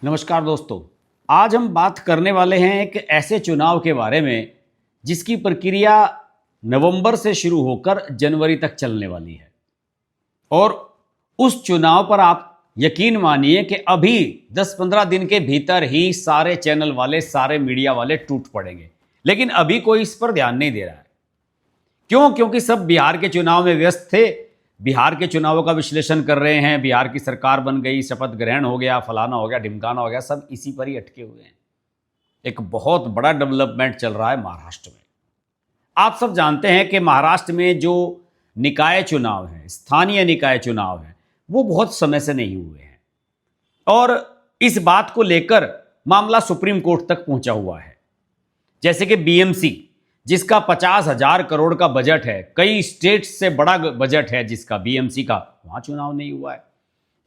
नमस्कार दोस्तों। आज हम बात करने वाले हैं एक ऐसे चुनाव के बारे में जिसकी प्रक्रिया नवंबर से शुरू होकर जनवरी तक चलने वाली है। और उस चुनाव पर आप यकीन मानिए कि अभी 10-15 दिन के भीतर ही सारे चैनल वाले, सारे मीडिया वाले टूट पड़ेंगे। लेकिन अभी कोई इस पर ध्यान नहीं दे रहा है। क्यों? क्योंकि सब बिहार के चुनाव में व्यस्त थे। बिहार के चुनावों का विश्लेषण कर रहे हैं। बिहार की सरकार बन गई, शपथ ग्रहण हो गया, फलाना हो गया, ढिमकाना हो गया, सब इसी पर ही अटके हुए हैं। एक बहुत बड़ा डेवलपमेंट चल रहा है महाराष्ट्र में। आप सब जानते हैं कि महाराष्ट्र में जो निकाय चुनाव हैं, स्थानीय निकाय चुनाव हैं, वो बहुत समय से नहीं हुए हैं। और इस बात को लेकर मामला सुप्रीम कोर्ट तक पहुंचा हुआ है। जैसे कि बीएमसी, जिसका 50,000 करोड़ का बजट है, कई स्टेट्स से बड़ा बजट है जिसका बीएमसी का, वहां चुनाव नहीं हुआ है।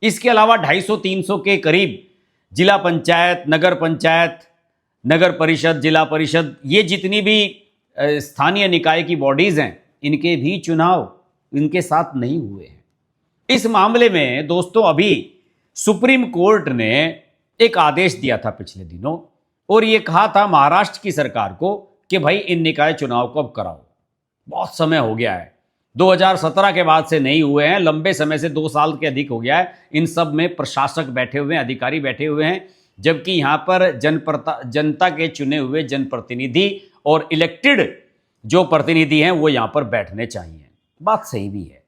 इसके अलावा 250-300 के करीब जिला पंचायत, नगर परिषद, जिला परिषद, ये जितनी भी स्थानीय निकाय की बॉडीज हैं, इनके भी चुनाव इनके साथ नहीं हुए हैं। इस मामले में दोस्तों अभी सुप्रीम कोर्ट ने एक आदेश दिया था पिछले दिनों, और ये कहा था महाराष्ट्र की सरकार को कि भाई इन निकाय चुनाव को अब कराओ। बहुत समय हो गया है, 2017 के बाद से नहीं हुए हैं, लंबे समय से 2 साल के अधिक हो गया है। इन सब में प्रशासक बैठे हुए हैं, अधिकारी बैठे हुए हैं, जबकि यहाँ पर जनता के चुने हुए जनप्रतिनिधि और इलेक्टेड जो प्रतिनिधि हैं वो यहाँ पर बैठने चाहिए। बात सही भी है,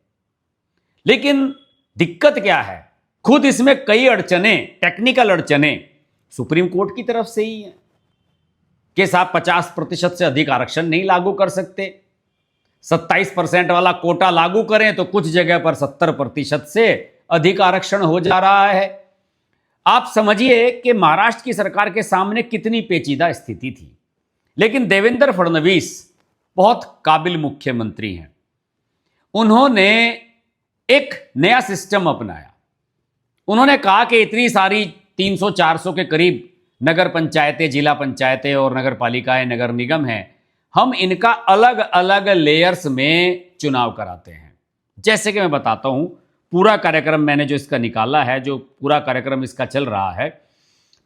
लेकिन दिक्कत क्या है? खुद इसमें कई अड़चने, टेक्निकल अड़चने सुप्रीम कोर्ट की तरफ से ही है कि साहब 50% से अधिक आरक्षण नहीं लागू कर सकते। 27% वाला कोटा लागू करें तो कुछ जगह पर 70% से अधिक आरक्षण हो जा रहा है। आप समझिए कि महाराष्ट्र की सरकार के सामने कितनी पेचीदा स्थिति थी। लेकिन देवेंद्र फडणवीस बहुत काबिल मुख्यमंत्री हैं। उन्होंने एक नया सिस्टम अपनाया। उन्होंने कहा कि इतनी सारी 300-400 के करीब नगर पंचायतें, जिला पंचायतें और नगर पालिकाएं, नगर निगम हैं, हम इनका अलग अलग लेयर्स में चुनाव कराते हैं। जैसे कि मैं बताता हूं, पूरा कार्यक्रम मैंने जो इसका निकाला है, जो पूरा कार्यक्रम इसका चल रहा है,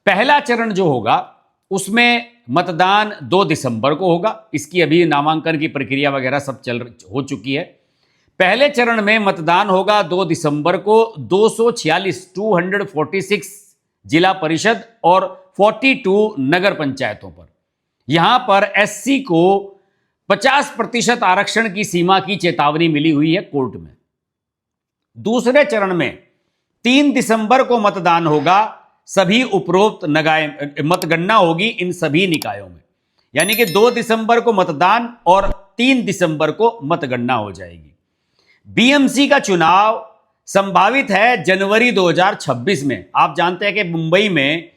पहला चरण जो होगा उसमें मतदान 2 दिसंबर को होगा। इसकी अभी नामांकन की प्रक्रिया वगैरह सब हो चुकी है। पहले चरण में मतदान होगा 2 दिसंबर को 246 जिला परिषद और 42 नगर पंचायतों पर। यहां पर एससी को 50% आरक्षण की सीमा की चेतावनी मिली हुई है कोर्ट में। दूसरे चरण में 3 दिसंबर को मतदान होगा। सभी उपरोक्त मतगणना होगी इन सभी निकायों में, यानी कि 2 दिसंबर को मतदान और 3 दिसंबर को मतगणना हो जाएगी। बीएमसी का चुनाव संभावित है जनवरी 2026 में। आप जानते हैं कि मुंबई में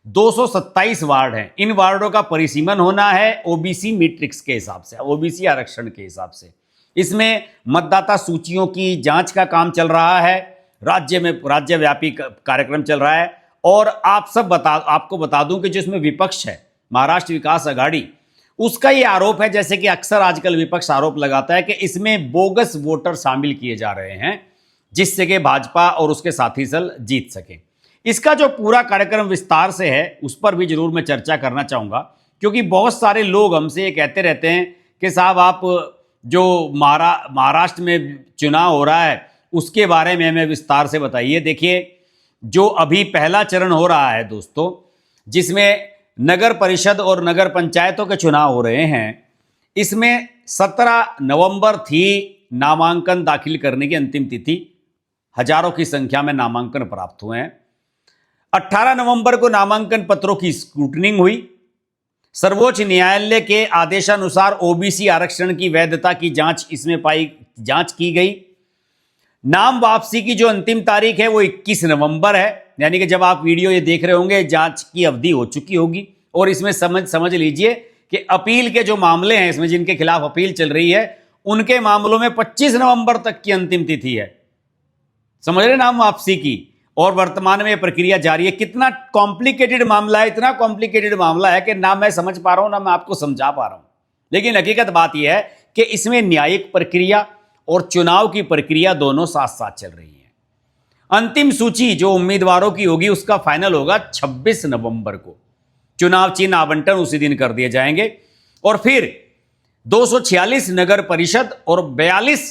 227 वार्ड हैं। इन वार्डों का परिसीमन होना है ओबीसी मैट्रिक्स के हिसाब से, ओबीसी आरक्षण के हिसाब से। इसमें मतदाता सूचियों की जांच का काम चल रहा है। राज्यव्यापी कार्यक्रम चल रहा है। और आपको बता दूं कि जो इसमें विपक्ष है, महाराष्ट्र विकास आघाड़ी, उसका ये आरोप है, जैसे कि अक्सर आजकल विपक्ष आरोप लगाता है, कि इसमें बोगस वोटर शामिल किए जा रहे हैं जिससे कि भाजपा और उसके साथी दल जीत सके। इसका जो पूरा कार्यक्रम विस्तार से है उस पर भी जरूर मैं चर्चा करना चाहूंगा, क्योंकि बहुत सारे लोग हमसे ये कहते रहते हैं कि साहब आप जो महाराष्ट्र में चुनाव हो रहा है उसके बारे में हमें विस्तार से बताइए। देखिए, जो अभी पहला चरण हो रहा है दोस्तों, जिसमें नगर परिषद और नगर पंचायतों के चुनाव हो रहे हैं, इसमें 17 नवंबर थी नामांकन दाखिल करने की अंतिम तिथि। हजारों की संख्या में नामांकन प्राप्त हुए हैं। 18 नवंबर को नामांकन पत्रों की स्क्रूटनिंग हुई। सर्वोच्च न्यायालय के आदेशानुसार ओबीसी आरक्षण की वैधता की जांच की गई। नाम वापसी की जो अंतिम तारीख है वो 21 नवंबर है, यानी कि जब आप वीडियो ये देख रहे होंगे जांच की अवधि हो चुकी होगी। और इसमें समझ लीजिए कि अपील के जो मामले हैं, इसमें जिनके खिलाफ अपील चल रही है, उनके मामलों में 25 नवंबर तक की अंतिम तिथि है। समझ रहे नाम वापसी की। और वर्तमान में यह प्रक्रिया जारी है। कितना कॉम्प्लिकेटेड मामला है, इतना कॉम्प्लिकेटेड मामला है कि ना मैं समझ पा रहा हूं ना मैं आपको समझा पा रहा हूं। लेकिन हकीकत बात यह है कि इसमें न्यायिक प्रक्रिया और चुनाव की प्रक्रिया दोनों साथ साथ चल रही है। अंतिम सूची जो उम्मीदवारों की होगी उसका फाइनल होगा 26 नवंबर को। चुनाव चिन्ह आवंटन उसी दिन कर दिए जाएंगे और फिर 246 नगर परिषद और 42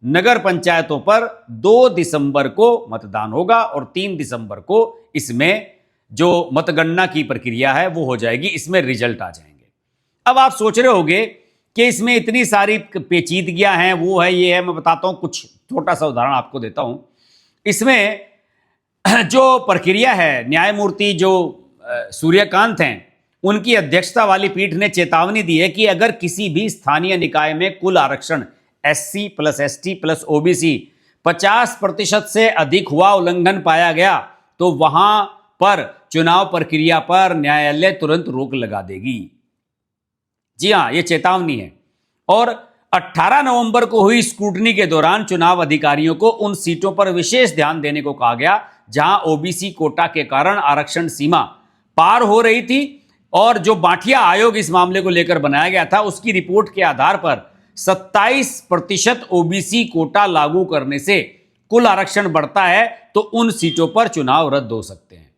नगर पंचायतों पर 2 दिसंबर को मतदान होगा और 3 दिसंबर को इसमें जो मतगणना की प्रक्रिया है वो हो जाएगी, इसमें रिजल्ट आ जाएंगे। अब आप सोच रहे होंगे कि इसमें इतनी सारी पेचीदगियां हैं, वो है ये है, मैं बताता हूं, कुछ छोटा सा उदाहरण आपको देता हूं। इसमें जो प्रक्रिया है, न्यायमूर्ति जो सूर्यकांत हैं उनकी अध्यक्षता वाली पीठ ने चेतावनी दी है कि अगर किसी भी स्थानीय निकाय में कुल आरक्षण SC + ST + OBC 50% से अधिक हुआ उल्लंघन पाया गया तो वहां पर चुनाव प्रक्रिया पर न्यायालय तुरंत रोक लगा देगी। जी हां, यह चेतावनी है। और 18 नवंबर को हुई स्क्रूटनी के दौरान चुनाव अधिकारियों को उन सीटों पर विशेष ध्यान देने को कहा गया जहां OBC कोटा के कारण आरक्षण सीमा पार हो रही थी और जो बाठिया आयोग इस मामले को लेकर बनाया गया था उसकी रिपोर्ट के आधार पर 27% OBC कोटा लागू करने से कुल आरक्षण बढ़ता है तो उन सीटों पर चुनाव रद्द हो सकते हैं।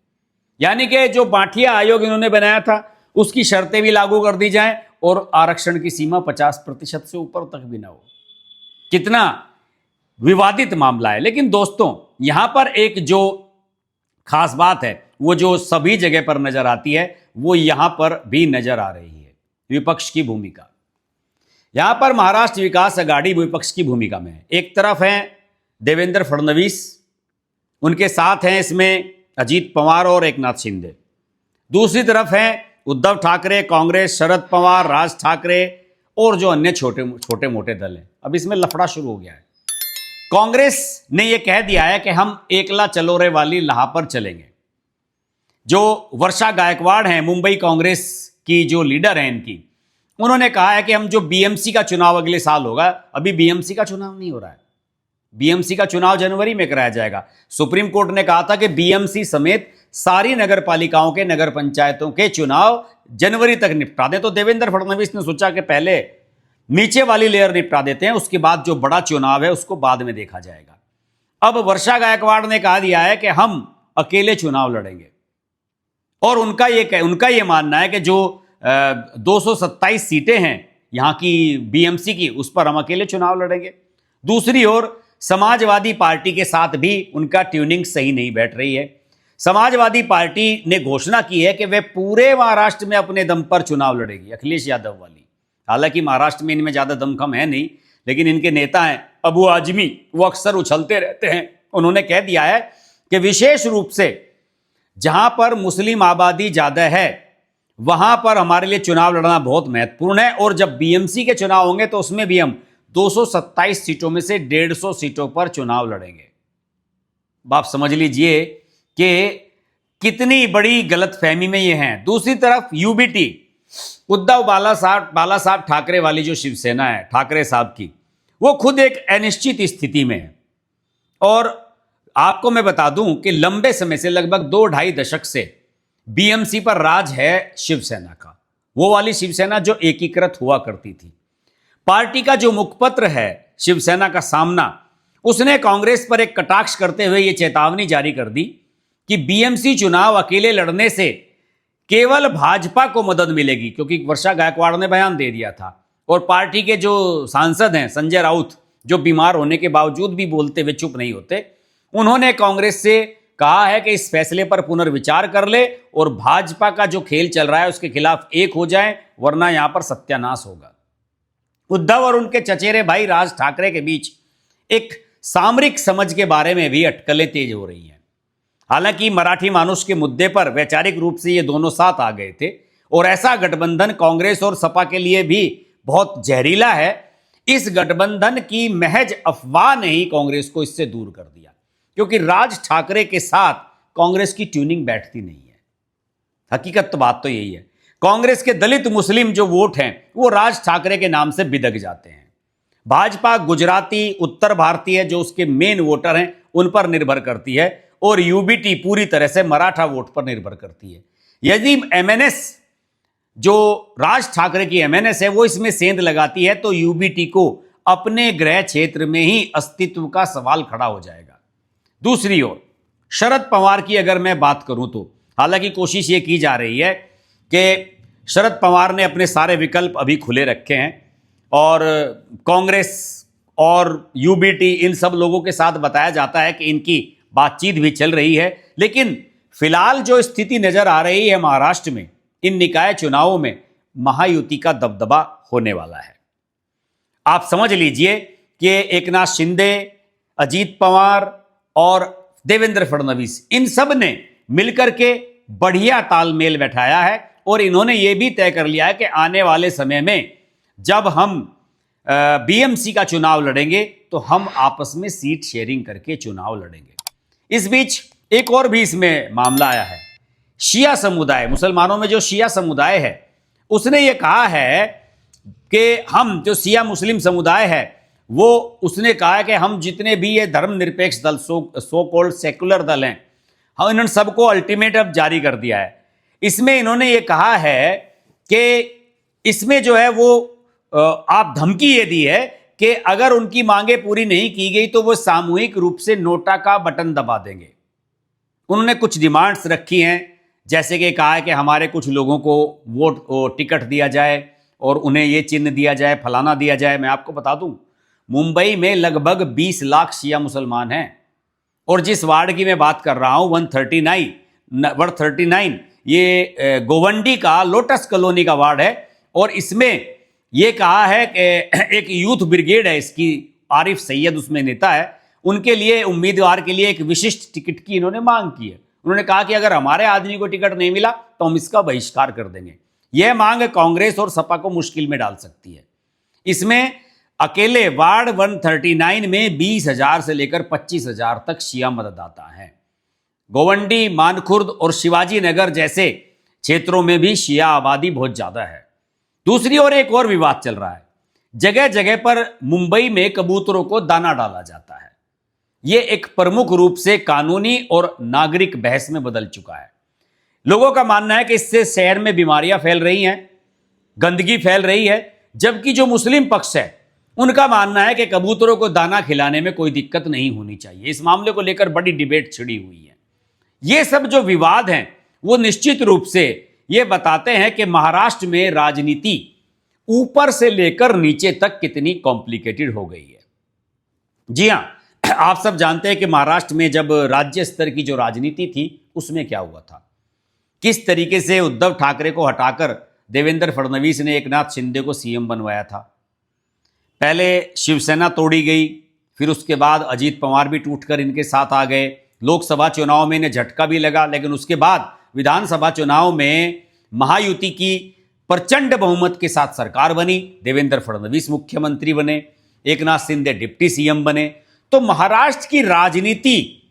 यानी कि जो बाठिया आयोग इन्होंने बनाया था उसकी शर्तें भी लागू कर दी जाएं और आरक्षण की सीमा 50% से ऊपर तक भी ना हो। कितना विवादित मामला है। लेकिन दोस्तों, यहां पर एक जो खास बात है वो जो सभी जगह पर नजर आती है वो यहां पर भी नजर आ रही है, विपक्ष की भूमिका। यहां पर महाराष्ट्र विकास आघाड़ी विपक्ष की भूमिका में है। एक तरफ हैं देवेंद्र फडणवीस, उनके साथ हैं इसमें अजीत पवार और एकनाथ शिंदे। दूसरी तरफ हैं उद्धव ठाकरे, कांग्रेस, शरद पवार, राज ठाकरे और जो अन्य छोटे मोटे दल हैं। अब इसमें लफड़ा शुरू हो गया है। कांग्रेस ने यह कह दिया है कि हम एकला चलोरे वाली लाह पर चलेंगे। जो वर्षा गायकवाड़ हैं, मुंबई कांग्रेस की जो लीडर हैं इनकी, उन्होंने कहा है कि हम जो BMC का चुनाव अगले साल होगा, अभी BMC का चुनाव नहीं हो रहा है, BMC का चुनाव जनवरी में कराया जाएगा। सुप्रीम कोर्ट ने कहा था कि BMC समेत सारी नगर पालिकाओं के नगर पंचायतों के चुनाव जनवरी तक निपटा दें। तो देवेंद्र फडणवीस ने सोचा कि पहले नीचे वाली लेयर निपटा देते हैं, उसके बाद जो बड़ा चुनाव है उसको बाद में देखा जाएगा। अब वर्षा गायकवाड़ ने कहा दिया है कि हम अकेले चुनाव लड़ेंगे और उनका ये मानना है कि जो 227 सीटें हैं यहां की BMC की, उस पर हम अकेले चुनाव लड़ेंगे। दूसरी ओर समाजवादी पार्टी के साथ भी उनका ट्यूनिंग सही नहीं बैठ रही है। समाजवादी पार्टी ने घोषणा की है कि वे पूरे महाराष्ट्र में अपने दम पर चुनाव लड़ेगी, अखिलेश यादव वाली। हालांकि महाराष्ट्र में इनमें ज्यादा दमखम है नहीं, लेकिन इनके नेता हैं अबू आजमी, वो अक्सर उछलते रहते हैं। उन्होंने कह दिया है कि विशेष रूप से जहां पर मुस्लिम आबादी ज्यादा है वहां पर हमारे लिए चुनाव लड़ना बहुत महत्वपूर्ण है और जब BMC के चुनाव होंगे तो उसमें भी हम 227 सीटों में से 150 सीटों पर चुनाव लड़ेंगे। आप समझ लीजिए कि कितनी बड़ी गलतफहमी में ये हैं। दूसरी तरफ UBT, उद्धव बाला साहब ठाकरे वाली जो शिवसेना है ठाकरे साहब की, वो खुद एक अनिश्चित स्थिति में है। और आपको मैं बता दूं कि लंबे समय से, लगभग 2-2.5 दशक से BMC पर राज है शिवसेना का, वो वाली शिवसेना जो एकीकृत हुआ करती थी। पार्टी का जो मुखपत्र है शिवसेना का सामना, उसने कांग्रेस पर एक कटाक्ष करते हुए यह चेतावनी जारी कर दी कि BMC चुनाव अकेले लड़ने से केवल भाजपा को मदद मिलेगी, क्योंकि वर्षा गायकवाड़ ने बयान दे दिया था। और पार्टी के जो सांसद हैं संजय राउत, जो बीमार होने के बावजूद भी बोलते हुए चुप नहीं होते, उन्होंने कांग्रेस से कहा है कि इस फैसले पर पुनर्विचार कर ले और भाजपा का जो खेल चल रहा है उसके खिलाफ एक हो जाए, वरना यहां पर सत्यानाश होगा। उद्धव और उनके चचेरे भाई राज ठाकरे के बीच एक सामरिक समझ के बारे में भी अटकलें तेज हो रही हैं। हालांकि मराठी मानुष के मुद्दे पर वैचारिक रूप से ये दोनों साथ आ गए थे और ऐसा गठबंधन कांग्रेस और सपा के लिए भी बहुत जहरीला है। इस गठबंधन की महज अफवाह ने ही कांग्रेस को इससे दूर कर दिया, क्योंकि राज ठाकरे के साथ कांग्रेस की ट्यूनिंग बैठती नहीं है। हकीकत तो बात तो यही है। कांग्रेस के दलित मुस्लिम जो वोट हैं वो राज ठाकरे के नाम से बिदक जाते हैं। भाजपा गुजराती, उत्तर भारतीय जो उसके मेन वोटर हैं उन पर निर्भर करती है और UBT पूरी तरह से मराठा वोट पर निर्भर करती है। यदि MNS, जो राज ठाकरे की MNS है, वो इसमें सेंध लगाती है तो UBT को अपने गृह क्षेत्र में ही अस्तित्व का सवाल खड़ा हो जाएगा। दूसरी ओर शरद पवार की अगर मैं बात करूं तो हालांकि कोशिश ये की जा रही है कि शरद पवार ने अपने सारे विकल्प अभी खुले रखे हैं और कांग्रेस और यूबीटी इन सब लोगों के साथ बताया जाता है कि इनकी बातचीत भी चल रही है। लेकिन फिलहाल जो स्थिति नजर आ रही है महाराष्ट्र में, इन निकाय चुनावों में महायुति का दबदबा होने वाला है। आप समझ लीजिए कि एकनाथ शिंदे, अजीत पवार और देवेंद्र फडणवीस इन सब ने मिलकर के बढ़िया तालमेल बैठाया है और इन्होंने ये भी तय कर लिया है कि आने वाले समय में जब हम बीएमसी का चुनाव लड़ेंगे तो हम आपस में सीट शेयरिंग करके चुनाव लड़ेंगे। इस बीच एक और भी इसमें मामला आया है। शिया समुदाय, मुसलमानों में जो शिया समुदाय है, उसने ये कहा है कि हम जो शिया मुस्लिम समुदाय है वो उसने कहा है कि हम जितने भी ये धर्मनिरपेक्ष दल सो कॉल्ड सेकुलर दल हैं, हम इन्होंने सबको अल्टीमेटम जारी कर दिया है। इसमें इन्होंने ये कहा है कि इसमें जो है वो आप धमकी ये दी है कि अगर उनकी मांगे पूरी नहीं की गई तो वो सामूहिक रूप से नोटा का बटन दबा देंगे। उन्होंने कुछ डिमांड्स रखी हैं, जैसे कि कहा है कि हमारे कुछ लोगों को वोट टिकट दिया जाए और उन्हें ये चिन्ह दिया जाए, फलाना दिया जाए। मैं आपको बता दूं, मुंबई में लगभग 20 लाख शिया मुसलमान हैं और जिस वार्ड की मैं बात कर रहा हूं 139 ये गोवंडी का लोटस कॉलोनी का वार्ड है और इसमें यह कहा है कि एक यूथ ब्रिगेड है, इसकी आरिफ सैयद उसमें नेता है, उनके लिए उम्मीदवार के लिए एक विशिष्ट टिकट की इन्होंने मांग की है। उन्होंने कहा कि अगर हमारे आदमी को टिकट नहीं मिला तो हम इसका बहिष्कार कर देंगे। यह मांग कांग्रेस और सपा को मुश्किल में डाल सकती है। इसमें अकेले वार्ड 139 में 20,000 से लेकर 25,000 तक शिया मतदाता हैं। गोवंडी, मानखुर्द और शिवाजी नगर जैसे क्षेत्रों में भी शिया आबादी बहुत ज्यादा है। दूसरी ओर एक और विवाद चल रहा है। जगह जगह पर मुंबई में कबूतरों को दाना डाला जाता है। यह एक प्रमुख रूप से कानूनी और नागरिक बहस में बदल चुका है। लोगों का मानना है कि इससे शहर में बीमारियां फैल रही हैं, गंदगी फैल रही है, जबकि जो मुस्लिम पक्ष है उनका मानना है कि कबूतरों को दाना खिलाने में कोई दिक्कत नहीं होनी चाहिए। इस मामले को लेकर बड़ी डिबेट छिड़ी हुई है। ये सब जो विवाद हैं वो निश्चित रूप से ये बताते हैं कि महाराष्ट्र में राजनीति ऊपर से लेकर नीचे तक कितनी कॉम्प्लिकेटेड हो गई है। जी हां, आप सब जानते हैं कि महाराष्ट्र में जब राज्य स्तर की जो राजनीति थी उसमें क्या हुआ था, किस तरीके से उद्धव ठाकरे को हटाकर देवेंद्र फडणवीस ने एकनाथ शिंदे को सीएम बनवाया था। पहले शिवसेना तोड़ी गई, फिर उसके बाद अजीत पवार भी टूटकर इनके साथ आ गए। लोकसभा चुनाव में इन्हें झटका भी लगा, लेकिन उसके बाद विधानसभा चुनाव में महायुति की प्रचंड बहुमत के साथ सरकार बनी। देवेंद्र फडणवीस मुख्यमंत्री बने, एकनाथ शिंदे डिप्टी सीएम बने। तो महाराष्ट्र की राजनीति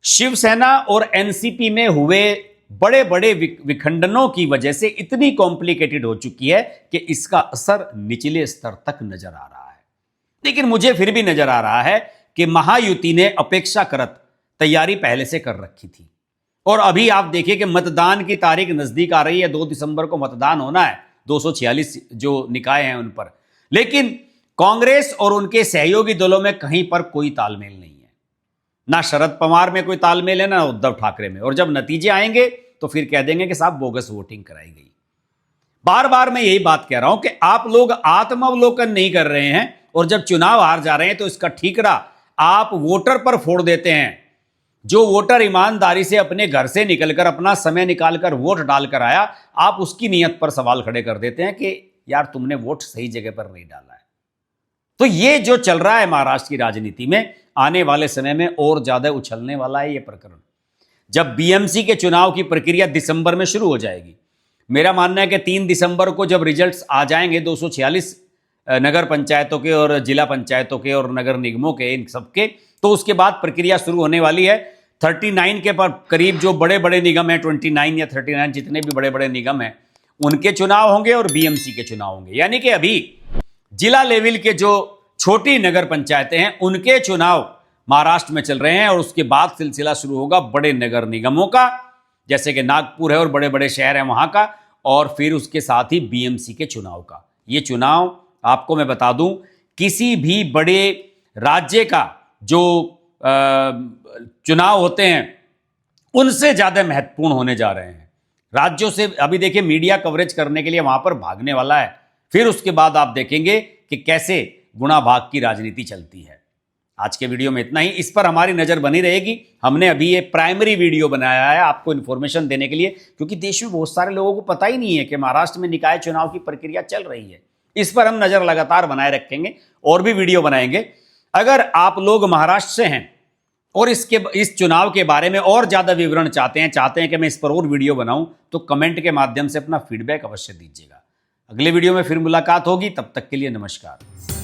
शिवसेना और एनसीपी में हुए बड़े बड़े विखंडनों की वजह से इतनी कॉम्प्लिकेटेड हो चुकी है कि इसका असर निचले स्तर तक नजर आ रहा है। लेकिन मुझे फिर भी नजर आ रहा है कि महायुति ने अपेक्षाकृत तैयारी पहले से कर रखी थी। और अभी आप देखिए कि मतदान की तारीख नजदीक आ रही है, 2 दिसंबर को मतदान होना है 246 जो निकाय हैं उन पर। लेकिन कांग्रेस और उनके सहयोगी दलों में कहीं पर कोई तालमेल नहीं है। ना शरद पवार में कोई तालमेल है, ना उद्धव ठाकरे में। और जब नतीजे आएंगे तो फिर कह देंगे कि साहब बोगस वोटिंग कराई गई। बार बार मैं यही बात कह रहा हूं कि आप लोग आत्मावलोकन नहीं कर रहे हैं और जब चुनाव हार जा रहे हैं तो इसका ठीकरा आप वोटर पर फोड़ देते हैं। जो वोटर ईमानदारी से अपने घर से निकलकर अपना समय निकालकर वोट डालकर आया, आप उसकी नीयत पर सवाल खड़े कर देते हैं कि यार तुमने वोट सही जगह पर नहीं डाला है। तो ये जो चल रहा है महाराष्ट्र की राजनीति में, आने वाले समय में और ज्यादा उछलने वाला है ये प्रकरण। जब बीएमसी के चुनाव की प्रक्रिया दिसंबर में शुरू हो जाएगी, मेरा मानना है कि 3 दिसंबर को जब रिजल्ट्स आ जाएंगे 246 नगर पंचायतों के और जिला पंचायतों के और नगर निगमों के, इन सबके, तो उसके बाद प्रक्रिया शुरू होने वाली है। 39 के पर करीब जो बड़े बड़े निगम हैं, 29 या 39 जितने भी बड़े बड़े निगम हैं, उनके चुनाव होंगे और बीएमसी के चुनाव होंगे। यानी कि अभी जिला लेवल के जो छोटी नगर पंचायतें हैं उनके चुनाव महाराष्ट्र में चल रहे हैं और उसके बाद सिलसिला शुरू होगा बड़े नगर निगमों का, जैसे कि नागपुर है और बड़े बड़े शहर हैं वहां का, और फिर उसके साथ ही बीएमसी के चुनाव का। ये चुनाव आपको मैं बता दूं, किसी भी बड़े राज्य का जो चुनाव होते हैं उनसे ज़्यादा महत्वपूर्ण होने जा रहे हैं। राज्यों से अभी देखिए मीडिया कवरेज करने के लिए वहां पर भागने वाला है, फिर उसके बाद आप देखेंगे कि कैसे गुणा भाग की राजनीति चलती है। आज के वीडियो में इतना ही, इस पर हमारी नजर बनी रहेगी। हमने अभी ये प्राइमरी वीडियो बनाया है आपको इन्फॉर्मेशन देने के लिए, क्योंकि देश में बहुत सारे लोगों को पता ही नहीं है कि महाराष्ट्र में निकाय चुनाव की प्रक्रिया चल रही है। इस पर हम नजर लगातार बनाए रखेंगे और भी वीडियो बनाएंगे। अगर आप लोग महाराष्ट्र से हैं और इस चुनाव के बारे में और ज्यादा विवरण चाहते हैं कि मैं इस पर और वीडियो बनाऊं, तो कमेंट के माध्यम से अपना फीडबैक अवश्य दीजिएगा। अगले वीडियो में फिर मुलाकात होगी, तब तक के लिए नमस्कार।